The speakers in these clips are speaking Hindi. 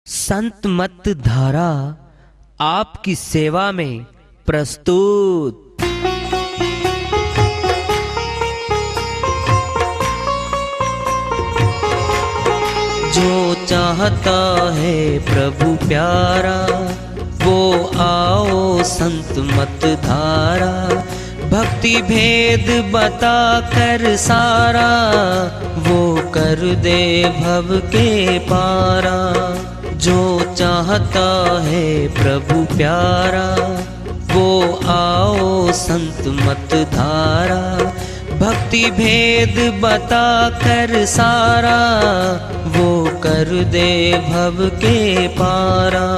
संत मत धारा आपकी सेवा में प्रस्तुत। जो चाहता है प्रभु प्यारा वो आओ संत मत धारा। भक्ति भेद बता कर सारा वो कर दे भव के पारा। जो चाहता है प्रभु प्यारा वो आओ संत मत धारा। भक्ति भेद बता कर सारा वो कर दे भव के पारा।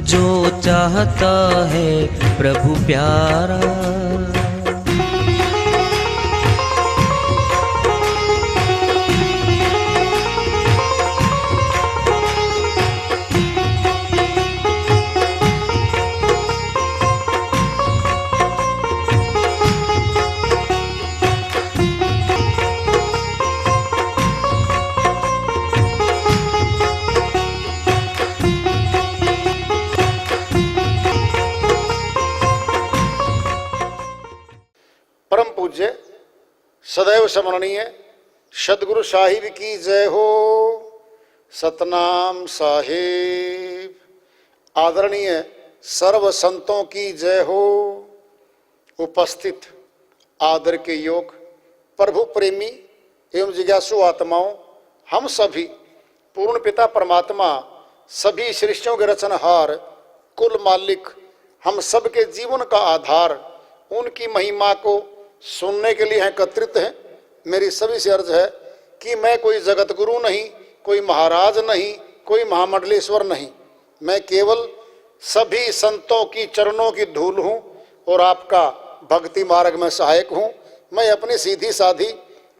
जो चाहता है प्रभु प्यारा। परम पूज्य सदैव स्मरणीय सदगुरु साहिब की जय हो। सतनाम साहिब। आदरणीय सर्व संतों की जय हो। उपस्थित आदर के योग प्रभु प्रेमी एवं जिज्ञासु आत्माओं, हम सभी पूर्ण पिता परमात्मा सभी सृष्टियों के रचनहार कुल मालिक हम सबके जीवन का आधार उनकी महिमा को सुनने के लिए एकत्रित हैं। मेरी सभी से अर्ज है कि मैं कोई जगत गुरु नहीं, कोई महाराज नहीं, कोई महामंडलेश्वर नहीं। मैं केवल सभी संतों की चरणों की धूल हूँ और आपका भक्ति मार्ग में सहायक हूँ। मैं अपनी सीधी साधी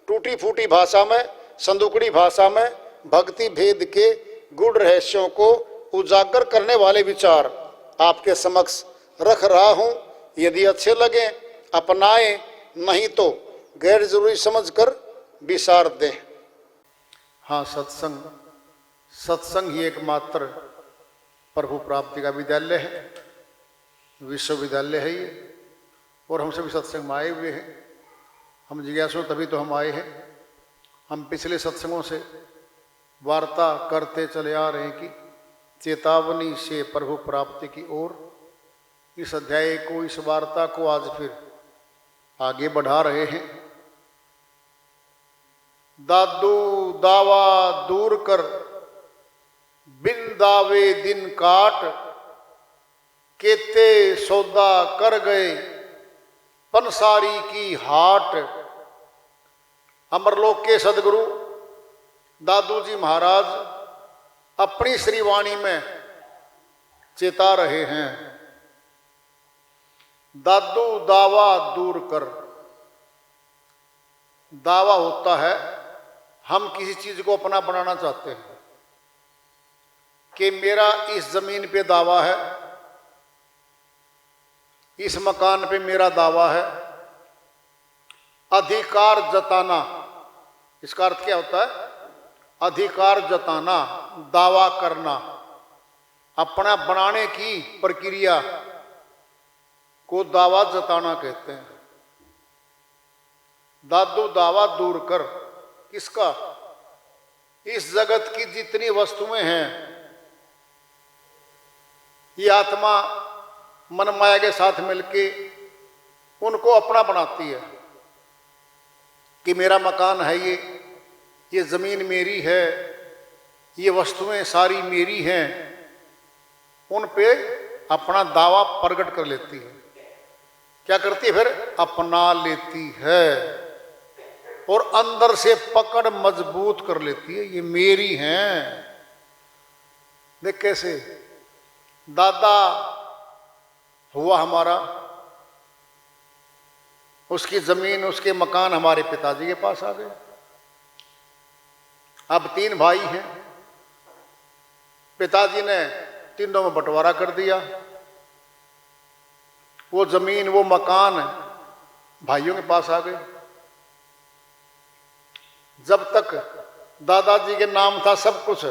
टूटी फूटी भाषा में, संदुकड़ी भाषा में भक्ति भेद के गूढ़ रहस्यों को उजागर करने वाले विचार आपके समक्ष रख रहा हूँ। यदि अच्छे लगे अपनाएं, नहीं तो गैर जरूरी समझकर विसार दें। हाँ, सत्संग ही एकमात्र प्रभु प्राप्ति का विद्यालय है, विश्वविद्यालय है ये। और हम सभी सत्संग में आए हुए हैं। हम जिज्ञासु तभी तो हम आए हैं। हम पिछले सत्संगों से वार्ता करते चले आ रहे हैं कि चेतावनी से प्रभु प्राप्ति की ओर। इस अध्याय को, इस वार्ता को आज फिर आगे बढ़ा रहे हैं। दादू दावा दूर कर बिन दावे दिन काट, केते सौदा कर गए पंसारी की हाट। अमरलोक के सदगुरु दादू जी महाराज अपनी श्रीवाणी में चेता रहे हैं। दादू दावा दूर कर। दावा होता है हम किसी चीज को अपना बनाना चाहते हैं कि मेरा इस जमीन पे दावा है, इस मकान पे मेरा दावा है। अधिकार जताना, इसका अर्थ क्या होता है? अधिकार जताना, दावा करना, अपना बनाने की प्रक्रिया को दावा जताना कहते हैं। दादू दावा दूर कर। किसका? इस जगत की जितनी वस्तुएं हैं ये आत्मा मन माया के साथ मिलके उनको अपना बनाती है कि मेरा मकान है ये जमीन मेरी है, ये वस्तुएं सारी मेरी हैं। उन पे अपना दावा प्रकट कर लेती है। क्या करती है फिर? अपना लेती है और अंदर से पकड़ मजबूत कर लेती है, ये मेरी हैं। देख कैसे दादा हुआ हमारा, उसकी जमीन, उसके मकान हमारे पिताजी के पास आ गए। अब 3 भाई हैं। पिताजी ने तीनों में बंटवारा कर दिया। वो जमीन, वो मकान भाइयों के पास आ गए। जब तक दादाजी के नाम था सब कुछ,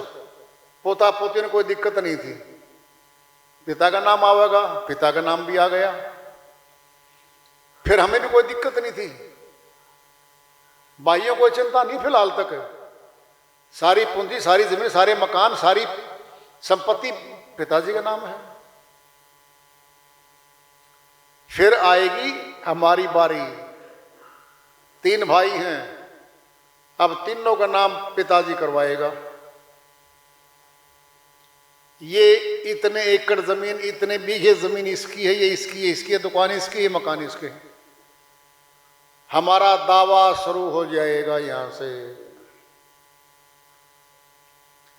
पोता पोती ने कोई दिक्कत नहीं थी, पिता का नाम आवेगा, पिता का नाम भी आ गया। फिर हमें भी कोई दिक्कत नहीं थी, भाइयों को चिंता नहीं फिलहाल तक। सारी पूंजी, सारी जमीन, सारे मकान, सारी संपत्ति पिताजी का नाम है। फिर आएगी हमारी बारी, 3 भाई हैं, अब तीनों का नाम पिताजी करवाएगा। ये इतने एकड़ जमीन, इतने बीघे जमीन इसकी है, ये इसकी है, इसकी है, दुकान इसकी है, मकान इसके है। हमारा दावा शुरू हो जाएगा यहां से।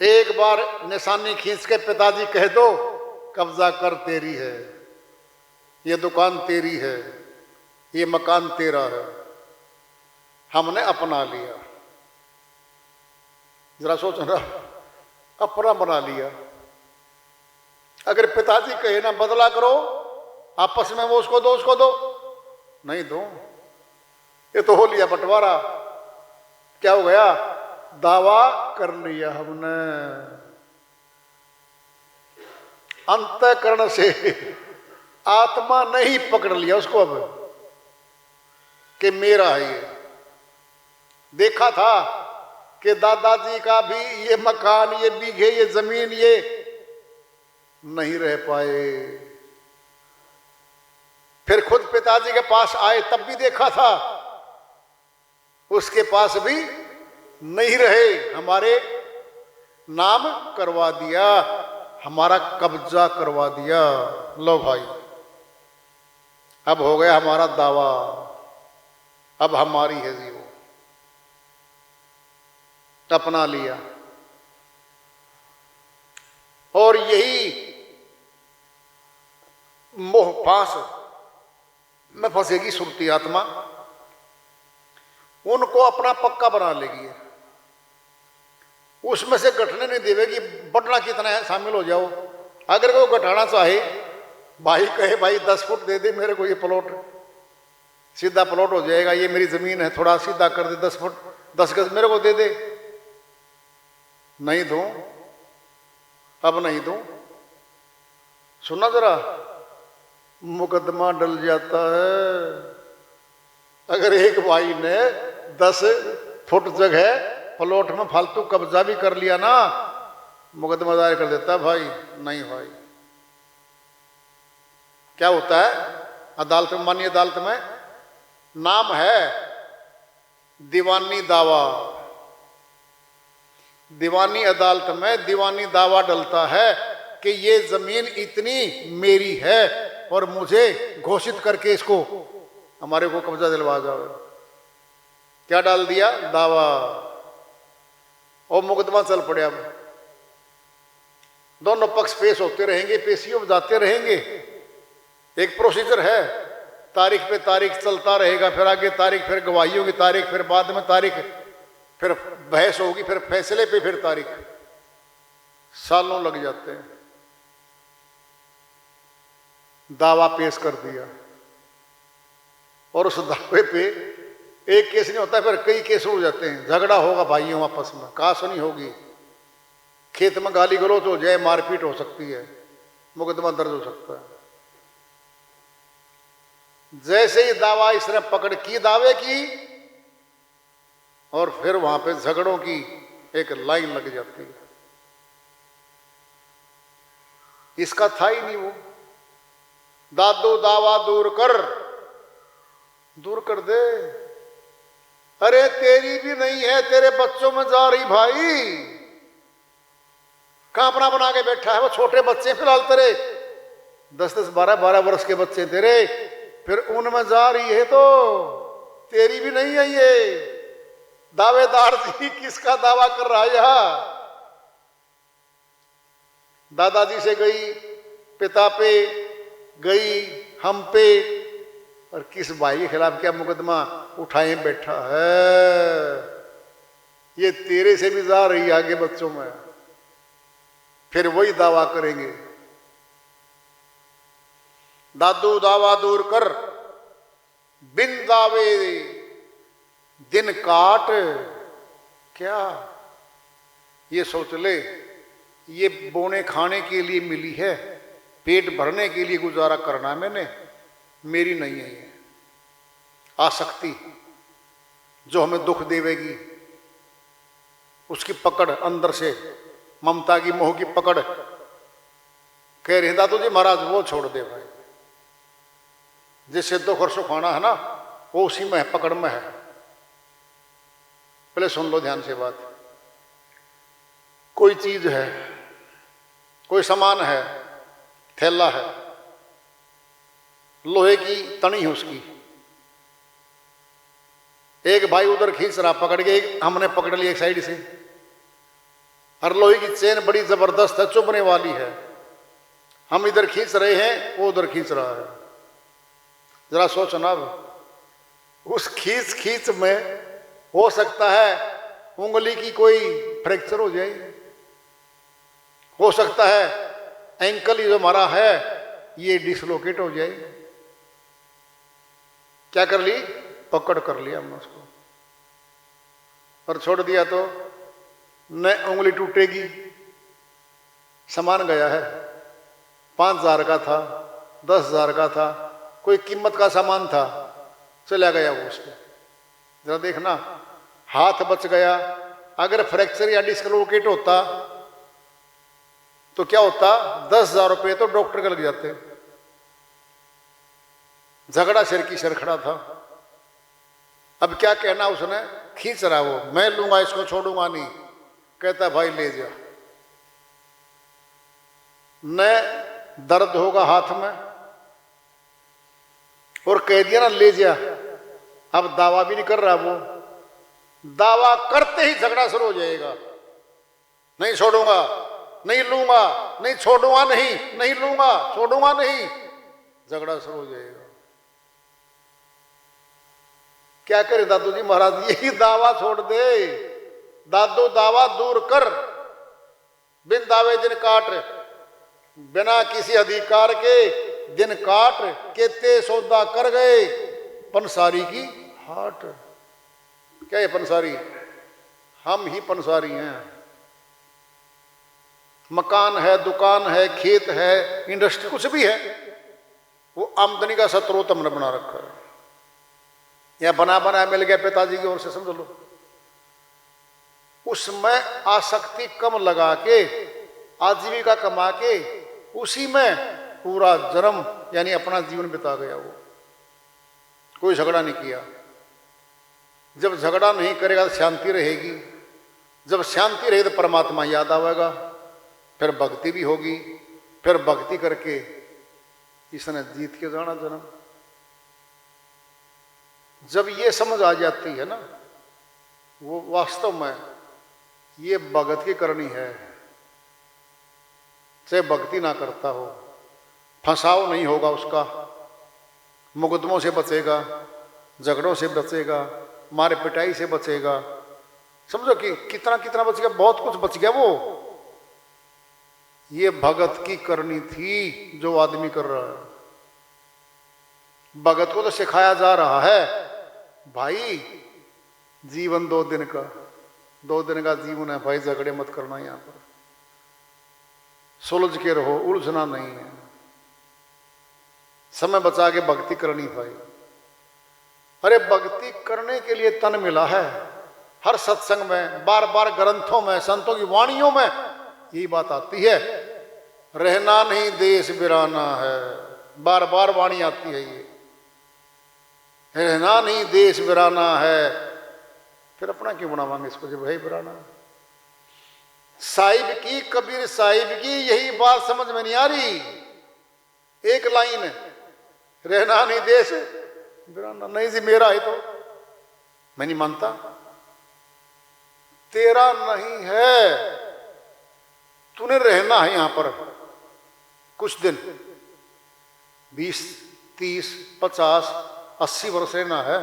एक बार निशानी खींच के पिताजी कह दो, कब्जा कर तेरी है, ये दुकान तेरी है, ये मकान तेरा है, हमने अपना लिया। जरा सोचना, अपना बना लिया। अगर पिताजी कहे ना बदला करो, आपस में वो उसको दो, उसको दो, नहीं दो, ये तो हो लिया बंटवारा। क्या हो गया? दावा कर लिया हमने। अंतःकरण से आत्मा नहीं पकड़ लिया उसको अब कि मेरा है ये। देखा था कि दादाजी का भी ये मकान, ये बीघे, ये जमीन, ये नहीं रह पाए। फिर खुद पिताजी के पास आए, तब भी देखा था, उसके पास भी नहीं रहे, हमारे नाम करवा दिया, हमारा कब्जा करवा दिया। लो भाई, अब हो गया हमारा दावा, अब हमारी है जी, वो अपना लिया। और यही मोह पास में फंसेगी सुरती आत्मा, उनको अपना पक्का बना लेगी, उसमें से घटने नहीं देवेगी। बढ़ना कितना है, शामिल हो जाओ। अगर वो घटाना चाहे, भाई कहे भाई 10 फुट दे दे मेरे को, ये प्लॉट सीधा प्लॉट हो जाएगा, ये मेरी जमीन है, थोड़ा सीधा कर दे 10 फुट 10 गज मेरे को दे दे, नहीं दूं, अब नहीं दूं। सुनना जरा, मुकदमा डल जाता है। अगर एक भाई ने 10 फुट जगह प्लॉट में फालतू कब्जा भी कर लिया ना, मुकदमा दायर कर देता है। भाई नहीं भाई, क्या होता है अदालत में, माननीय अदालत में नाम है दीवानी दावा। दीवानी अदालत में दीवानी दावा डलता है कि ये जमीन इतनी मेरी है और मुझे घोषित करके इसको हमारे को कब्जा दिलवा जाओ। क्या डाल दिया? दावा। और मुकदमा चल पड़े। अब दोनों पक्ष पेश होते रहेंगे, पेशियों जाते रहेंगे। एक प्रोसीजर है, तारीख पे तारीख चलता रहेगा, फिर आगे तारीख, फिर गवाहियों की तारीख, फिर बाद में तारीख, फिर बहस होगी, फिर फैसले पे फिर तारीख। सालों लग जाते हैं। दावा पेश कर दिया और उस दावे पे एक केस नहीं होता, फिर कई केस हो जाते हैं। झगड़ा होगा भाइयों आपस में, कहा सुनी होगी, खेत में गाली गलौज हो जाए, मारपीट हो सकती है, मुकदमा दर्ज हो सकता है। जैसे ही दावा इसने पकड़ की दावे की, और फिर वहां पे झगड़ों की एक लाइन लग जाती है। इसका था ही नहीं वो। दादू दावा दूर कर दे। अरे तेरी भी नहीं है, तेरे बच्चों में जा रही भाई। कहां अपना बना के बैठा है, वो छोटे बच्चे फिलहाल तेरे 10-10, 12-12 वर्ष के बच्चे तेरे, फिर उनमें जा रही है तो तेरी भी नहीं है ये। दावेदार जी किसका दावा कर रहा है यहां? दादाजी से गई, पिता पे गई, हम पे, और किस भाई के खिलाफ क्या मुकदमा उठाए बैठा है। ये तेरे से भी जा रही आगे बच्चों में, फिर वही दावा करेंगे। दादू दावा दूर कर, बिन दावे दिन काट। क्या ये सोच ले, ये बोने खाने के लिए मिली है, पेट भरने के लिए गुजारा करना मैंने, मेरी नहीं है ये आसक्ति जो हमें दुख देवेगी। उसकी पकड़ अंदर से, ममता की मोह की पकड़। कह रहे दादू जी महाराज वो छोड़ दे भाई, जिससे दुख और सुख आना है ना वो उसी में है, पकड़ में है। पहले सुन लो ध्यान से बात। कोई चीज है, कोई सामान है, थैला है, लोहे की तनी है उसकी, एक भाई उधर खींच रहा पकड़ के, एक हमने पकड़ लिया एक साइड से, और लोहे की चेन बड़ी जबरदस्त है, चुभने वाली है। हम इधर खींच रहे हैं, वो उधर खींच रहा है। जरा सोचना, उस खींच खींच में हो सकता है उंगली की कोई फ्रैक्चर हो जाए, हो सकता है एंकल जो हमारा है ये डिसलोकेट हो जाए। क्या कर ली? पकड़ कर लिया हमने उसको, और छोड़ दिया तो न उंगली टूटेगी। सामान गया है, 5,000 का था, 10,000 का था, कोई कीमत का सामान था, चला गया वो उसको। जरा देखना, हाथ बच गया। अगर फ्रैक्चर या डिसलोकेट होता तो क्या होता? 10,000 रुपये तो डॉक्टर के लग जाते। झगड़ा सिर की सिर खड़ा था। अब क्या कहना उसने? खींच रहा वो, मैं लूंगा इसको, छोड़ूंगा नहीं। कहता भाई ले जा। न दर्द होगा हाथ में, और कह दिया ना ले जा। अब दावा भी नहीं कर रहा वो, दावा करते ही झगड़ा शुरू हो जाएगा। नहीं छोड़ूंगा, नहीं लूंगा, नहीं छोड़ूंगा, नहीं लूंगा, छोड़ूंगा नहीं, झगड़ा शुरू हो जाएगा। क्या करे दादू जी महाराज? यही दावा छोड़ दे। दादू दावा दूर कर, बिन दावे दिन काट, बिना किसी अधिकार के दिन काट, केते सौदा कर गए पंसारी की हाट। क्या है पंसारी? हम ही पंसारी हैं। मकान है, दुकान है, खेत है, इंडस्ट्री कुछ भी है, वो आमदनी का स्रोत हमने बना रखा है। या बना बना मिल गया पिताजी की ओर से, समझ लो। उसमें आसक्ति कम लगा के, आजीविका कमा के, उसी में पूरा जन्म यानी अपना जीवन बिता गया वो। कोई झगड़ा नहीं किया। जब झगड़ा नहीं करेगा तो शांति रहेगी। जब शांति रहेगी तो परमात्मा याद आवेगा, फिर भक्ति भी होगी। फिर भक्ति करके इसने जीत के जाना जन्म। जब ये समझ आ जाती है ना, वो वास्तव में ये भगत की करनी है। चाहे भक्ति ना करता हो, फंसाव नहीं होगा उसका, मुकदमों से बचेगा, झगड़ों से बचेगा, मारे पिटाई से बचेगा। समझो कि कितना कितना बच गया, बहुत कुछ बच गया। वो ये भगत की करनी थी जो आदमी कर रहा है। भगत को तो सिखाया जा रहा है भाई, जीवन 2 दिन का, 2 दिन का जीवन है भाई, झगड़े मत करना, यहां पर सुलझ के रहो, उलझना नहीं है, समय बचा के भक्ति करनी भाई। अरे भक्ति करने के लिए तन मिला है। हर सत्संग में, बार बार ग्रंथों में, संतों की वाणियों में यही बात आती है, रहना नहीं देश बिराना है। बार बार वाणी आती है ये, रहना नहीं देश बिराना है। फिर अपना क्यों बनावांगे इसको जब भाई बिराना? साहिब की, कबीर साहिब की यही बात समझ में नहीं आ रही। एक लाइन, रहना नहीं देश बिराना। नहीं जी मेरा है तो मैं नहीं मानता। तेरा नहीं है, तूने रहना है यहां पर कुछ दिन, 20, 30, 50, 80 वर्ष रहना है।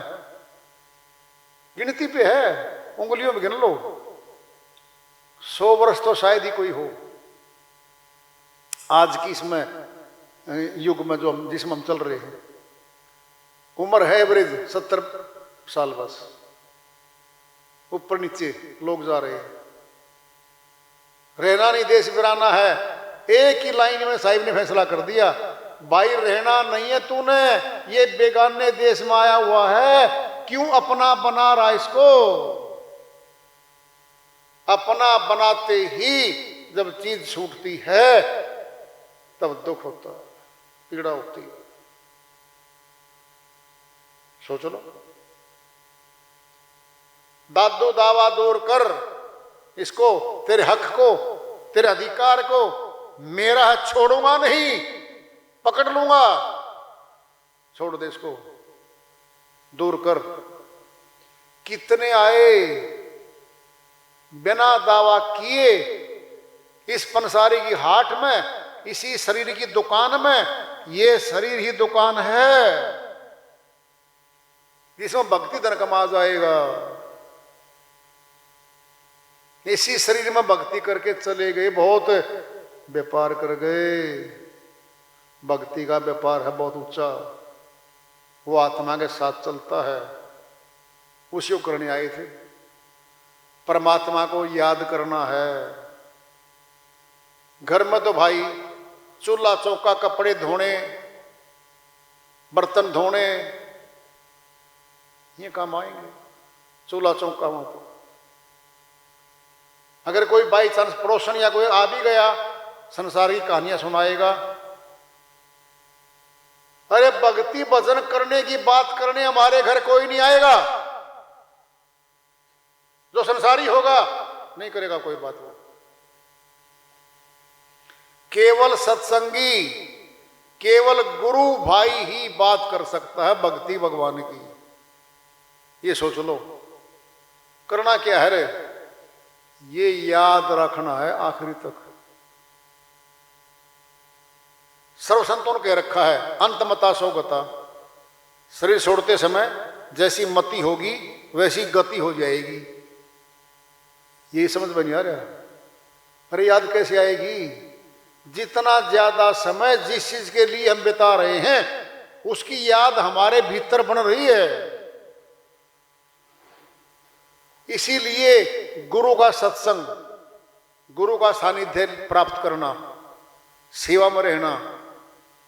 गिनती पे है, उंगलियों में गिन लो। 100 वर्ष तो शायद ही कोई हो आज की इसमें युग में जो जिसमें हम चल रहे हैं। उम्र है एवरेज 70 साल बस, ऊपर नीचे लोग जा रहे हैं। रहना नहीं देश बिराना है। एक ही लाइन में साहिब ने फैसला कर दिया, भाई रहना नहीं है तूने, ये बेगाने देश में आया हुआ है, क्यों अपना बना रहा इसको। अपना बनाते ही जब चीज छूटती है तब दुख होता है, पीड़ा होती है। सोच लो, दादू दावा दूर कर इसको, तेरे हक को, तेरे अधिकार को, मेरा है छोड़ूंगा नहीं, पकड़ लूंगा, छोड़ दे इसको, दूर कर। कितने आए बिना दावा किए इस पंसारी की हाट में, इसी शरीर की दुकान में। ये शरीर ही दुकान है, इसमें भक्ति धन कमा जाएगा। इसी शरीर में भक्ति करके चले गए, बहुत व्यापार कर गए। भक्ति का व्यापार है बहुत ऊंचा, वो आत्मा के साथ चलता है। उसी को करने आए थे, परमात्मा को याद करना है। घर में तो भाई चूल्हा चौका, कपड़े धोने, बर्तन धोने, ये काम आएंगे चूल्हा चौका वहां तो। अगर कोई बाई चांस पड़ोसन या कोई आ भी गया, संसार की कहानियां सुनाएगा। अरे भक्ति भजन करने की बात करने हमारे घर कोई नहीं आएगा। जो संसारी होगा नहीं करेगा कोई बात। वो केवल सत्संगी, केवल गुरु भाई ही बात कर सकता है भक्ति भगवान की। ये सोच लो, करना क्या है रे, ये याद रखना है आखिरी तक। सर्व संतों ने कह रखा है, अंतमता सो गता। शरीर छोड़ते समय जैसी मति होगी वैसी गति हो जाएगी। ये समझ में नहीं आ रहा। अरे याद कैसे आएगी? जितना ज्यादा समय जिस चीज के लिए हम बिता रहे हैं उसकी याद हमारे भीतर बन रही है। इसीलिए गुरु का सत्संग, गुरु का सानिध्य प्राप्त करना, सेवा में रहना,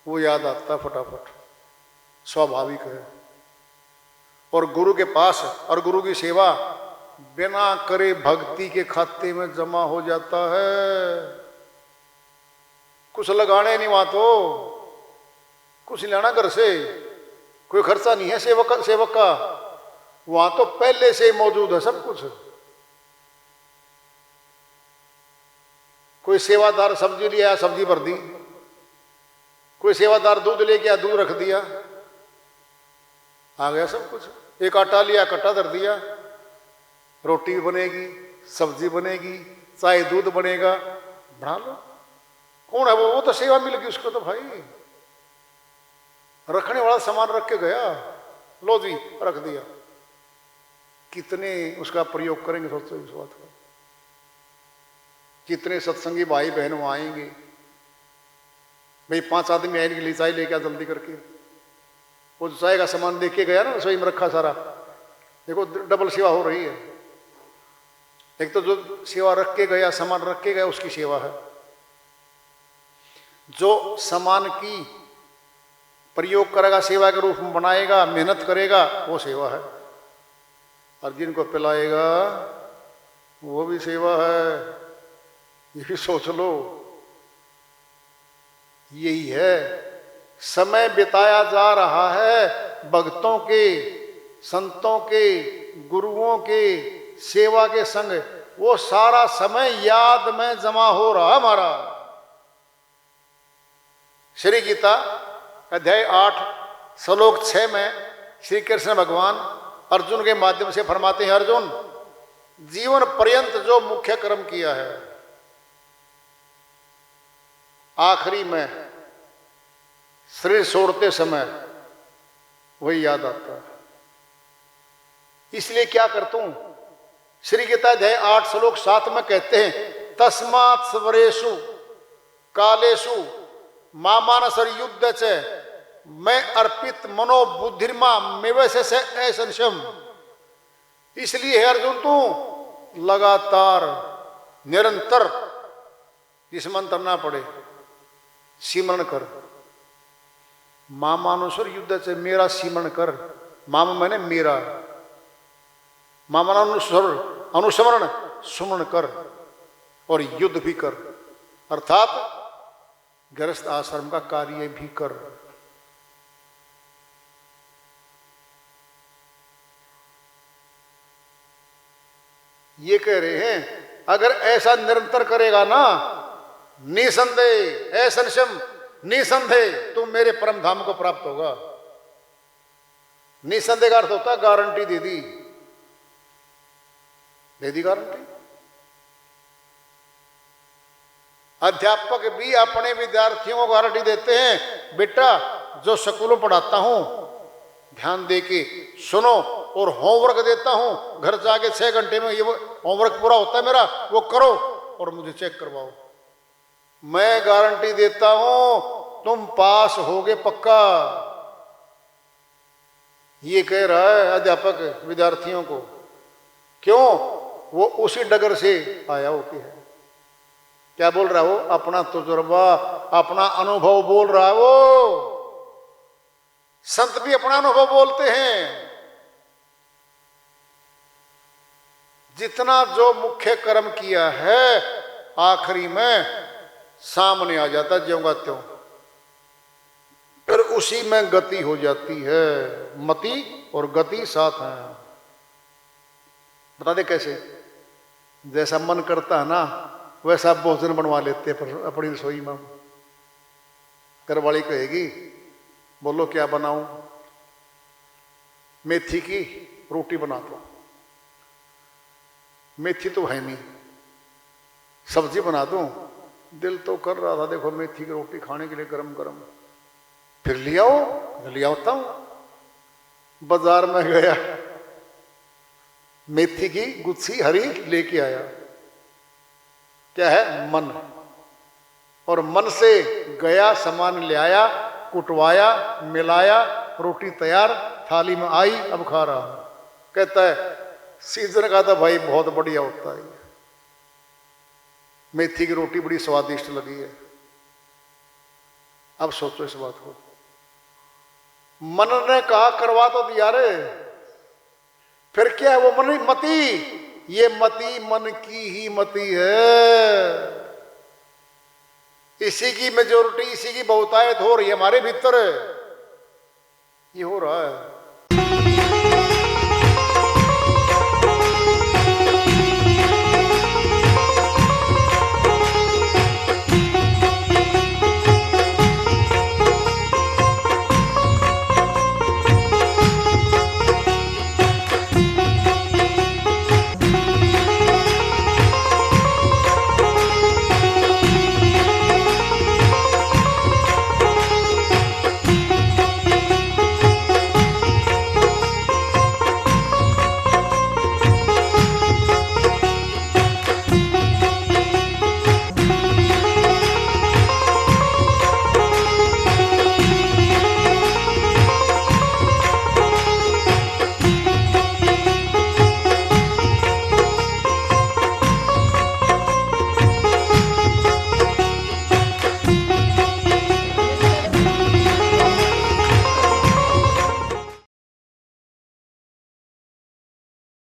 वो याद आता फटाफट, स्वाभाविक है। और गुरु के पास और गुरु की सेवा बिना करे भक्ति के खाते में जमा हो जाता है। कुछ लगाने नहीं वहां, तो कुछ नहीं लाना घर से, कोई खर्चा नहीं है सेवक का, वहां तो पहले से मौजूद है सब कुछ। कोई सेवादार सब्जी ले आया, सब्जी भर दी। कोई सेवादार दूध लेके आया, दूध रख दिया, आ गया सब कुछ। एक आटा लिया, कट्टा धर दिया, रोटी भी बनेगी, सब्जी बनेगी, चाय दूध बनेगा, बना लो। कौन है वो तो सेवा मिल गई उसको तो भाई। रखने वाला सामान रख के गया, लो जी रख दिया। कितने उसका प्रयोग करेंगे सोचो इस बात का। कितने सत्संगी भाई बहन वहां आएंगे, भाई 5 आदमी आएंगे, ले चाय लेके आ जल्दी करके। वो चाय का सामान देख के गया ना, रसोई में रखा सारा, देखो डबल सेवा हो रही है। एक तो जो सेवा रख के गया, सामान रख के गया, उसकी सेवा है। जो सामान की प्रयोग करेगा, सेवा के रूप में बनाएगा, मेहनत करेगा, वो सेवा है। और जिनको पिलाएगा वो भी सेवा है। ये भी सोच लो। यही है, समय बिताया जा रहा है भक्तों के, संतों के, गुरुओं के सेवा के संग। वो सारा समय याद में जमा हो रहा हमारा। श्री गीता अध्याय 8 श्लोक 6 में श्री कृष्ण भगवान अर्जुन के माध्यम से फरमाते हैं, अर्जुन जीवन पर्यंत जो मुख्य कर्म किया है, आखिरी में शरीर छोड़ते समय वही याद आता है। इसलिए क्या करता हूं, श्री गीता अध्याय 8 श्लोक 7 में कहते हैं, तस्मात् स्वरेषु कालेषु मामानसर युद्ध च मैं अर्पित मनोबुद्धिर्मा मेवैसे से ऐसंशम। इसलिए है अर्जुन, तू लगातार निरंतर जिस मंत्र ना पड़े सिमरण कर। मामानुसर युद्ध से मेरा सिमरण कर। माम मैंने मेरा, मामानुसर अनुस्मरण सुमरण कर और युद्ध भी कर, अर्थात गृहस्थ आश्रम का कार्य भी कर। ये कह रहे हैं अगर ऐसा निरंतर करेगा ना, निसंदेह असंशय निसंदेह तुम मेरे परम धाम को प्राप्त होगा। निसंदेह का अर्थ होता है गारंटी दे दी, दे दी गारंटी। अध्यापक भी अपने विद्यार्थियों को गारंटी देते हैं, बेटा जो स्कूलों पढ़ाता हूं ध्यान दे के सुनो और होमवर्क देता हूं, घर जाके 6 घंटे में ये होमवर्क पूरा होता है मेरा, वो करो और मुझे चेक करवाओ। मैं गारंटी देता हूं तुम पास होगे पक्का। ये कह रहा है अध्यापक विद्यार्थियों को। क्यों? वो उसी डगर से आया होती है। क्या बोल रहा है वो? अपना तजुर्बा, अपना अनुभव बोल रहा है वो। संत भी अपना अनुभव बोलते हैं। जितना जो मुख्य कर्म किया है आखिरी में सामने आ जाता ज्यों का त्यों, फिर उसी में गति हो जाती है। मति और गति साथ हैं। बता दे कैसे? जैसा मन करता है ना वैसा भोजन बनवा लेते हैं अपनी रसोई में। घरवाली कहेगी बोलो क्या बनाऊं? मेथी की रोटी बना दो। मेथी तो है नहीं, सब्जी बना दूं? दिल तो कर रहा था देखो मेथी की रोटी खाने के लिए गरम गरम। फिर ले आता हूं। बाजार में गया, मेथी की गुत्थी हरी लेके आया। क्या है? मन। और मन से गया, सामान ले आया, कुटवाया, मिलाया, रोटी तैयार, थाली में आई, अब खा रहा हूं। कहता है सीजन का था भाई, बहुत बढ़िया होता है, मेथी की रोटी बड़ी स्वादिष्ट लगी है। अब सोचो इस बात को। मन ने कहा करवा तो दिया रे, फिर क्या है? वो मन मति, ये मति मन की ही मति है। इसी की मेजोरिटी, इसी की बहुतायत हो रही है हमारे भीतर। ये हो रहा है।